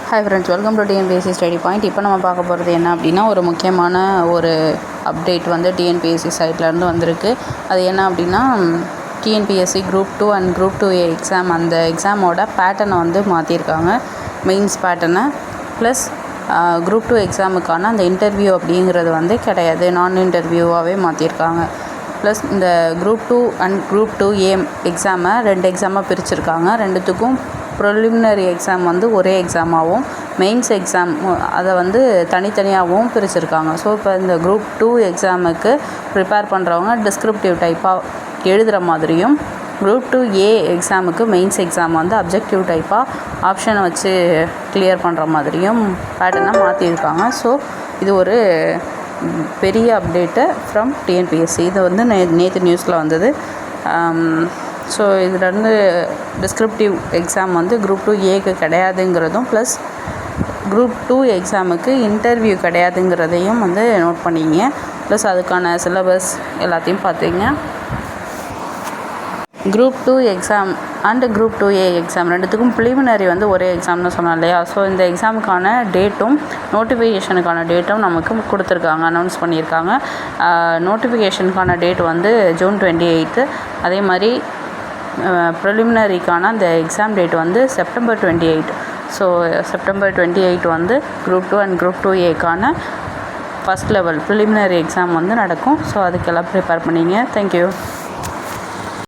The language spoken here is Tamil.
Hi friends, welcome to TNPSC study point. இப்போ நம்ம பார்க்க போகிறது என்ன அப்படின்னா, ஒரு முக்கியமான ஒரு அப்டேட் வந்து டிஎன்பிஎஸ்சி சைட்லேருந்து வந்திருக்கு. அது என்ன அப்படின்னா, TNPSC group 2 and group 2A exam, அந்த எக்ஸாமோட பேட்டர்னை வந்து மாற்றிருக்காங்க. மெயின்ஸ் பேட்டர்னை ப்ளஸ் குரூப் 2 எக்ஸாமுக்கான அந்த இன்டர்வியூ அப்படிங்கிறது வந்து கிடையாது, நான் இன்டர்வியூவாகவே மாற்றிருக்காங்க. ப்ளஸ் இந்த குரூப் 2 அண்ட் குரூப் 2A எக்ஸாமை 2 எக்ஸாமாக பிரிச்சுருக்காங்க. ரெண்டுத்துக்கும் ப்ரிலிமினரி எக்ஸாம் வந்து ஒரே எக்ஸாமாகவும், மெயின்ஸ் எக்ஸாம் அதை வந்து தனித்தனியாகவும் பிரிச்சுருக்காங்க. ஸோ இப்போ இந்த குரூப் 2 எக்ஸாமுக்கு ப்ரிப்பேர் பண்ணுறவங்க டிஸ்கிரிப்டிவ் டைப்பாக எழுதுகிற மாதிரியும், குரூப் 2A எக்ஸாமுக்கு மெயின்ஸ் எக்ஸாம் வந்து அப்ஜெக்டிவ் டைப்பாக ஆப்ஷனை வச்சு கிளியர் பண்ணுற மாதிரியும் பேட்டர்னை மாற்றிருக்காங்க. ஸோ இது ஒரு பெரிய அப்டேட்டு ஃப்ரம் டிஎன்பிஎஸ்சி. இது வந்து நேற்று நியூஸில் வந்தது. ஸோ இதிலேருந்து டிஸ்கிரிப்டிவ் எக்ஸாம் வந்து குரூப் 2Aக்கு கிடையாதுங்கிறதும், ப்ளஸ் குரூப் 2 எக்ஸாமுக்கு இன்டர்வியூ கிடையாதுங்கிறதையும் வந்து நோட் பண்ணிங்க. ப்ளஸ் அதுக்கான சிலபஸ் எல்லாத்தையும் பார்த்தீங்க. Group 2 exam and group 2A exam ரெண்டுத்துக்கும் ப்ரிலிமினரி வந்து ஒரே எக்ஸாம்னு சொன்னோம் இல்லையா? ஸோ இந்த எக்ஸாமுக்கான டேட்டும் நோட்டிஃபிகேஷனுக்கான டேட்டும் நமக்கு கொடுத்துருக்காங்க, அனௌன்ஸ் பண்ணியிருக்காங்க. நோட்டிஃபிகேஷனுக்கான டேட் வந்து ஜூன் 28. அதே மாதிரி ப்ரிலிமினரிக்கான அந்த எக்ஸாம் டேட் வந்து செப்டம்பர் 28. ஸோ செப்டம்பர் 28 வந்து குரூப் 2 அண்ட் குரூப் 2Aக்கான ஃபஸ்ட் லெவல் ப்ரிலிமினரி எக்ஸாம் வந்து நடக்கும். ஸோ அதுக்கெல்லாம் ப்ரிப்பேர் பண்ணிங்க. தேங்க்யூ.